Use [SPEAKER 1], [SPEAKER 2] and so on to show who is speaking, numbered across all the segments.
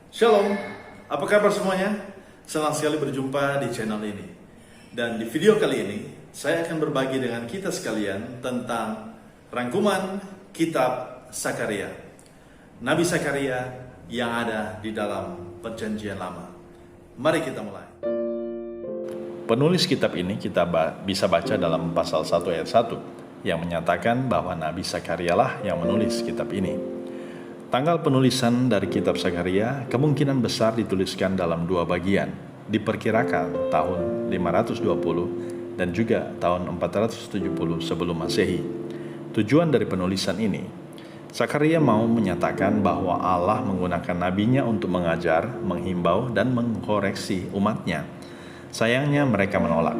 [SPEAKER 1] Shalom, apa kabar semuanya? Senang sekali berjumpa di channel ini. Dan di video kali ini, saya akan berbagi dengan kita sekalian tentang rangkuman kitab Sakaria. Nabi Sakaria yang ada di dalam Perjanjian Lama. Mari kita mulai. Penulis kitab ini kita bisa baca dalam pasal 1 ayat 1 yang menyatakan bahwa Nabi Sakaria lah yang menulis kitab ini. Tanggal penulisan dari kitab Sakaria kemungkinan besar dituliskan dalam dua bagian, diperkirakan tahun 520 dan juga tahun 470 sebelum Masehi. Tujuan dari penulisan ini, Sakaria mau menyatakan bahwa Allah menggunakan nabinya untuk mengajar, menghimbau, dan mengkoreksi umatnya. Sayangnya mereka menolak.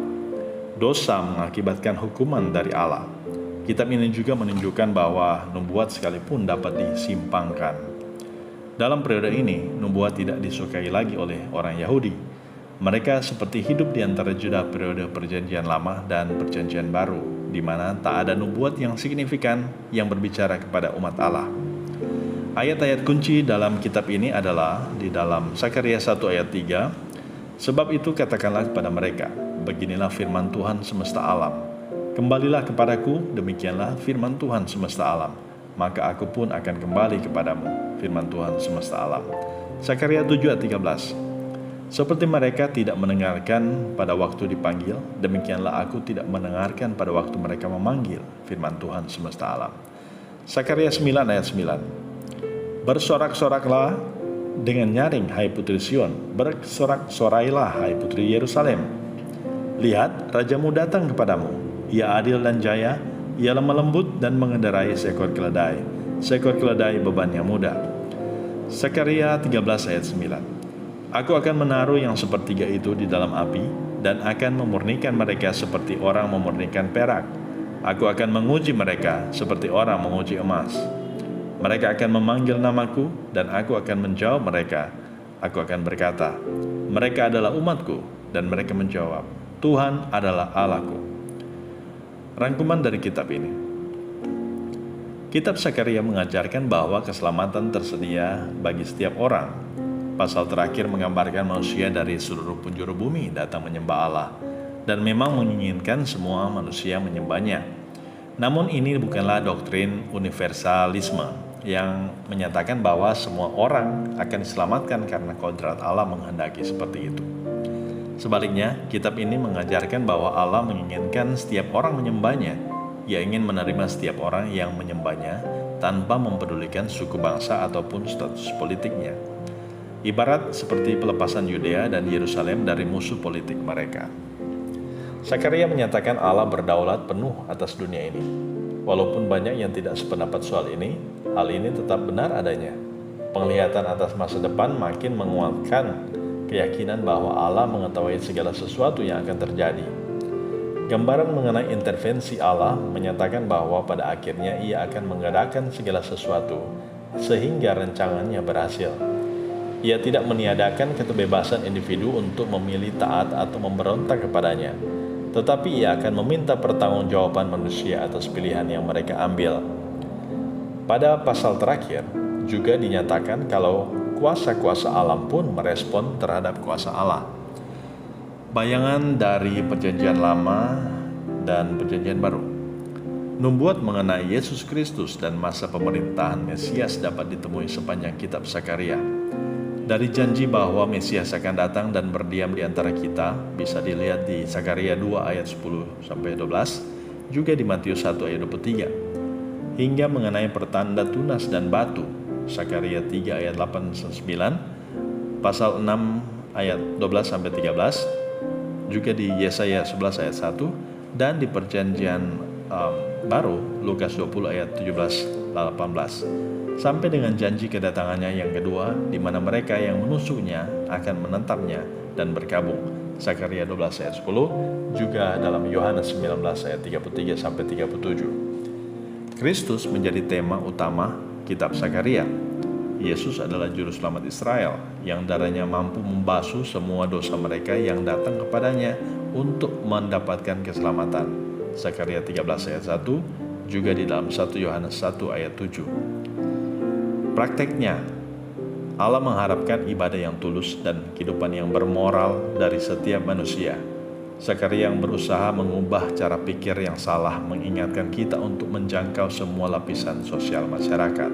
[SPEAKER 1] Dosa mengakibatkan hukuman dari Allah. Kitab ini juga menunjukkan bahwa nubuat sekalipun dapat disimpangkan. Dalam periode ini, nubuat tidak disukai lagi oleh orang Yahudi. Mereka seperti hidup di antara jeda periode Perjanjian Lama dan Perjanjian Baru, di mana tak ada nubuat yang signifikan yang berbicara kepada umat Allah. Ayat-ayat kunci dalam kitab ini adalah di dalam Sakaria 1 ayat 3, sebab itu katakanlah kepada mereka, beginilah firman Tuhan semesta alam. Kembalilah kepadaku, demikianlah firman Tuhan semesta alam, maka aku pun akan kembali kepadamu, firman Tuhan semesta alam. Sakaria 7 ayat 13. Seperti mereka tidak mendengarkan pada waktu dipanggil, demikianlah aku tidak mendengarkan pada waktu mereka memanggil, firman Tuhan semesta alam. Sakaria 9 ayat 9. Bersorak-soraklah dengan nyaring, hai putri Sion, bersorak-sorailah, hai putri Yerusalem. Lihat, rajamu datang kepadamu. Ia adil dan jaya, ia lemah lembut dan mengendarai seekor keledai. Seekor keledai beban yang mudah. Sakaria 13 ayat 9. Aku akan menaruh yang sepertiga itu di dalam api, dan akan memurnikan mereka seperti orang memurnikan perak. Aku akan menguji mereka seperti orang menguji emas. Mereka akan memanggil namaku, dan aku akan menjawab mereka. Aku akan berkata, mereka adalah umatku, dan mereka menjawab, Tuhan adalah Allahku. Rangkuman dari kitab ini. Kitab Sakaria mengajarkan bahwa keselamatan tersedia bagi setiap orang. Pasal terakhir menggambarkan manusia dari seluruh penjuru bumi datang menyembah Allah, dan memang menginginkan semua manusia menyembahnya. Namun ini bukanlah doktrin universalisme yang menyatakan bahwa semua orang akan diselamatkan karena kodrat Allah menghendaki seperti itu. Sebaliknya, kitab ini mengajarkan bahwa Allah menginginkan setiap orang menyembahnya. Ia ingin menerima setiap orang yang menyembahnya tanpa mempedulikan suku bangsa ataupun status politiknya. Ibarat seperti pelepasan Yudea dan Yerusalem dari musuh politik mereka. Sakaria menyatakan Allah berdaulat penuh atas dunia ini. Walaupun banyak yang tidak sependapat soal ini, hal ini tetap benar adanya. Penglihatan atas masa depan makin menguatkan keyakinan bahwa Allah mengetahui segala sesuatu yang akan terjadi. Gambaran mengenai intervensi Allah menyatakan bahwa pada akhirnya Ia akan menggerakkan segala sesuatu sehingga rancangannya berhasil. Ia tidak meniadakan kebebasan individu untuk memilih taat atau memberontak kepadanya, tetapi Ia akan meminta pertanggungjawaban manusia atas pilihan yang mereka ambil. Pada pasal terakhir juga dinyatakan kalau kuasa-kuasa alam pun merespon terhadap kuasa Allah. Bayangan dari Perjanjian Lama dan Perjanjian Baru. Nubuat mengenai Yesus Kristus dan masa pemerintahan Mesias dapat ditemui sepanjang kitab Sakaria. Dari janji bahwa Mesias akan datang dan berdiam di antara kita bisa dilihat di Sakaria 2 ayat 10-12, juga di Matius 1 ayat 23. Hingga mengenai pertanda tunas dan batu, Sakaria 3 ayat 8-9, pasal 6 ayat 12-13, juga di Yesaya 11 ayat 1, dan di Perjanjian Baru, Lukas 20 ayat 17-18, sampai dengan janji kedatangannya yang kedua, di mana mereka yang menusuknya akan menentapnya dan berkabung, Sakaria 12 ayat 10, juga dalam Yohanes 19 ayat 33-37. Kristus menjadi tema utama kitab Sakaria. Yesus adalah juru selamat Israel yang darahnya mampu membasuh semua dosa mereka yang datang kepadanya untuk mendapatkan keselamatan. Sakaria 13 ayat 1, juga di dalam 1 Yohanes 1 ayat 7. Prakteknya, Allah mengharapkan ibadah yang tulus dan kehidupan yang bermoral dari setiap manusia. Zakaria yang berusaha mengubah cara pikir yang salah mengingatkan kita untuk menjangkau semua lapisan sosial masyarakat.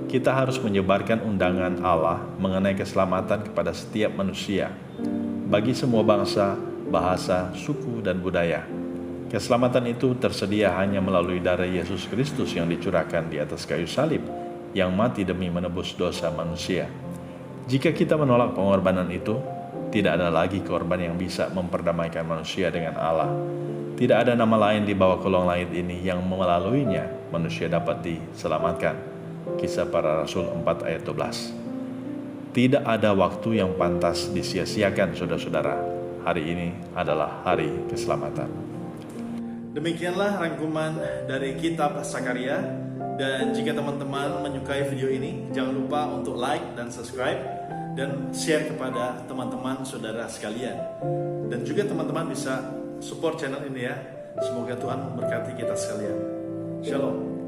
[SPEAKER 1] Kita harus menyebarkan undangan Allah mengenai keselamatan kepada setiap manusia, bagi semua bangsa, bahasa, suku, dan budaya. Keselamatan itu tersedia hanya melalui darah Yesus Kristus yang dicurahkan di atas kayu salib, yang mati demi menebus dosa manusia. Jika kita menolak pengorbanan itu, tidak ada lagi korban yang bisa memperdamaikan manusia dengan Allah. Tidak ada nama lain di bawah kolong langit ini yang melaluinya manusia dapat diselamatkan. Kisah Para Rasul 4 ayat 12. Tidak ada waktu yang pantas disia-siakan, saudara-saudara. Hari ini adalah hari keselamatan. Demikianlah rangkuman dari kitab Zakaria. Dan jika teman-teman menyukai video ini, jangan lupa untuk like dan subscribe dan share kepada teman-teman saudara sekalian. Dan juga teman-teman bisa support channel ini ya. Semoga Tuhan memberkati kita sekalian. Shalom.